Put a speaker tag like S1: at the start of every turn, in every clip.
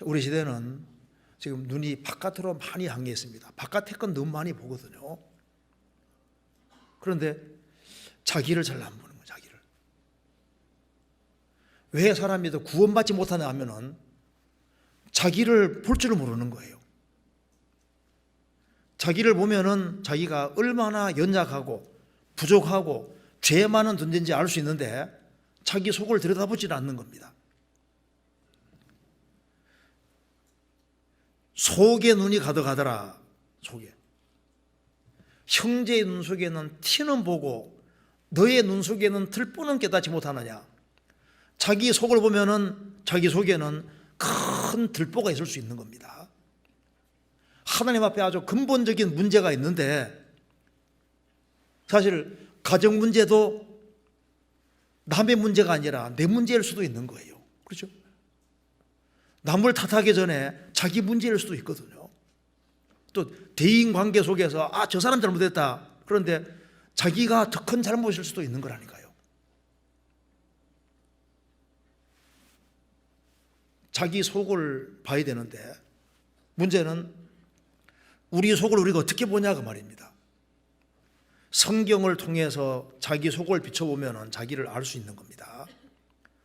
S1: 우리 시대는 지금 눈이 바깥으로 많이 향해 있습니다. 바깥의 건 너무 많이 보거든요. 그런데 자기를 잘 안 보는 거예요. 자기를. 왜 사람이 더 구원받지 못하냐 하면은 자기를 볼 줄을 모르는 거예요. 자기를 보면은 자기가 얼마나 연약하고 부족하고 죄 많은 존재인지 알 수 있는데 자기 속을 들여다보질 않는 겁니다. 속에 눈이 가득하더라. 속에. 형제의 눈 속에는 티는 보고 너의 눈 속에는 들보는 깨닫지 못하느냐. 자기 속을 보면은 자기 속에는 큰 들보가 있을 수 있는 겁니다. 하나님 앞에 아주 근본적인 문제가 있는데 사실 가정 문제도 남의 문제가 아니라 내 문제일 수도 있는 거예요. 그렇죠? 남을 탓하기 전에 자기 문제일 수도 있거든요. 또 대인 관계 속에서 저 사람 잘못했다. 그런데 자기가 더 큰 잘못일 수도 있는 거라니까요. 자기 속을 봐야 되는데 문제는 우리 속을 우리가 어떻게 보냐 그 말입니다. 성경을 통해서 자기 속을 비춰보면 자기를 알 수 있는 겁니다.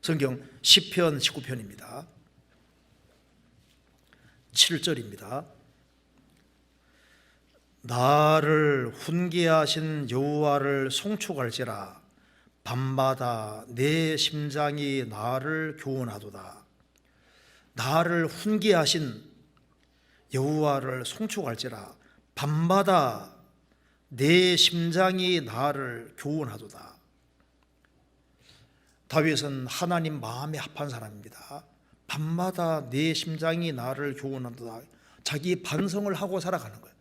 S1: 성경 시편 19편입니다. 7절입니다. 나를 훈계하신 여호와를 송축할지라 밤마다 내 심장이 나를 교훈하도다. 나를 훈계하신 여호와를 송축할지라 밤마다 내 심장이 나를 교훈하도다. 다윗은 하나님 마음에 합한 사람입니다. 밤마다 내 심장이 나를 교훈하도다. 자기 반성을 하고 살아가는 거예요.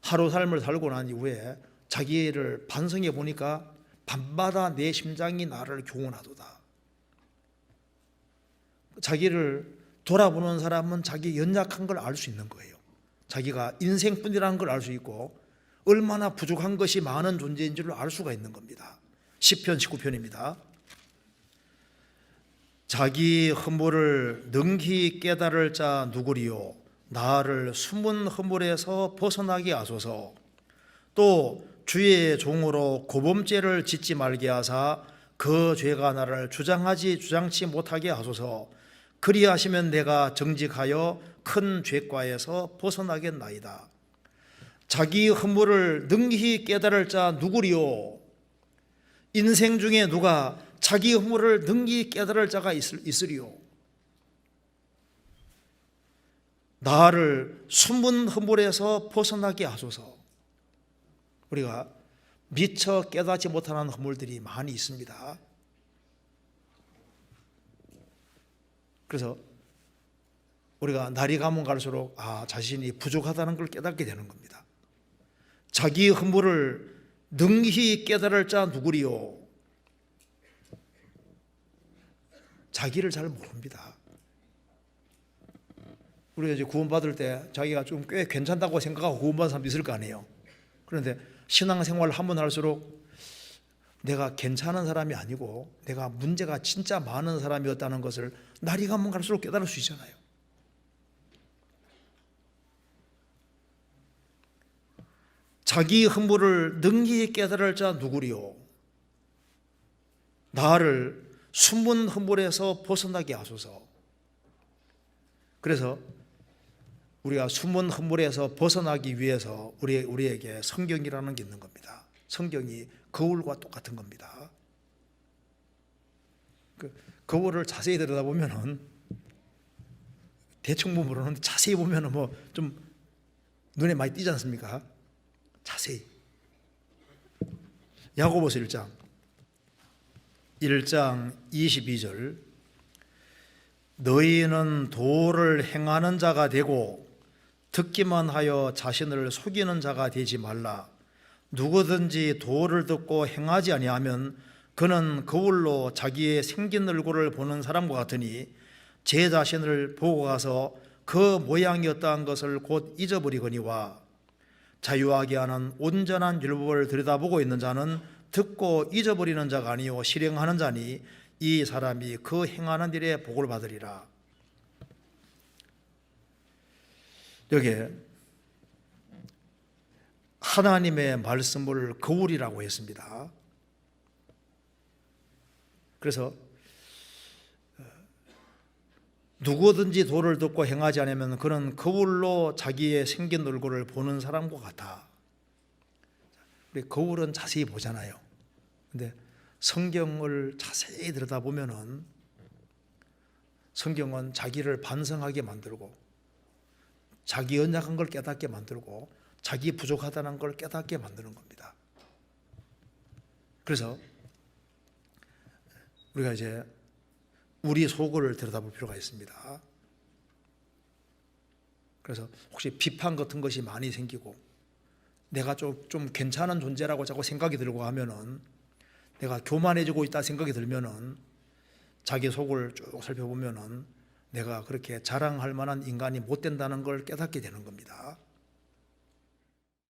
S1: 하루 삶을 살고 난 이후에 자기를 반성해 보니까 밤마다 내 심장이 나를 교훈하도다. 자기를 돌아보는 사람은 자기 연약한 걸 알 수 있는 거예요. 자기가 인생뿐이라는 걸 알 수 있고 얼마나 부족한 것이 많은 존재인 줄을 알 수가 있는 겁니다. 시편 19편입니다. 자기 허물을 능히 깨달을 자 누구리요. 나를 숨은 허물에서 벗어나게 하소서. 또 주의 종으로 고범죄를 짓지 말게 하사 그 죄가 나를 주장치 못하게 하소서. 그리하시면 내가 정직하여 큰 죄과에서 벗어나겠나이다. 자기 허물을 능히 깨달을 자 누구리요. 인생 중에 누가 자기 허물을 능히 깨달을 자가 있으리요. 나를 숨은 허물에서 벗어나게 하소서. 우리가 미처 깨닫지 못하는 허물들이 많이 있습니다. 그래서 우리가 날이 가면 갈수록 자신이 부족하다는 걸 깨닫게 되는 겁니다. 자기 허물을 능히 깨달을 자 누구리요. 자기를 잘 모릅니다. 우리가 이제 구원받을 때 자기가 좀 꽤 괜찮다고 생각하고 구원받은 사람도 있을 거 아니에요. 그런데 신앙생활을 한번 할수록 내가 괜찮은 사람이 아니고 내가 문제가 진짜 많은 사람이었다는 것을 날이 가면 갈수록 깨달을 수 있잖아요. 자기 허물을 능히 깨달을 자 누구리요. 나를 숨은 허물에서 벗어나게 하소서. 그래서 우리가 숨은 허물에서 벗어나기 위해서 우리에게 성경이라는 게 있는 겁니다. 성경이 거울과 똑같은 겁니다. 그 거울을 자세히 들여다보면은 대충 모르는데 자세히 보면은 뭐 좀 눈에 많이 띄지 않습니까? 자세히. 야고보서 1장 22절. 너희는 도를 행하는 자가 되고 듣기만 하여 자신을 속이는 자가 되지 말라. 누구든지 도를 듣고 행하지 아니하면 그는 거울로 자기의 생긴 얼굴을 보는 사람과 같으니 제 자신을 보고 가서 그 모양이었다는 것을 곧 잊어버리거니와 자유하게 하는 온전한 율법을 들여다보고 있는 자는 듣고 잊어버리는 자가 아니요 실행하는 자니 이 사람이 그 행하는 일에 복을 받으리라. 여기에 하나님의 말씀을 거울이라고 했습니다. 그래서 누구든지 도를 듣고 행하지 않으면 그는 거울로 자기의 생긴 얼굴을 보는 사람과 같아. 우리 거울은 자세히 보잖아요. 근데 성경을 자세히 들여다보면은 성경은 자기를 반성하게 만들고 자기 연약한 걸 깨닫게 만들고 자기 부족하다는 걸 깨닫게 만드는 겁니다. 그래서 우리가 이제 우리 속을 들여다볼 필요가 있습니다. 그래서 혹시 비판 같은 것이 많이 생기고 내가 좀 괜찮은 존재라고 자꾸 생각이 들고 하면은, 내가 교만해지고 있다 생각이 들면은 자기 속을 쭉 살펴보면은 내가 그렇게 자랑할 만한 인간이 못 된다는 걸 깨닫게 되는 겁니다.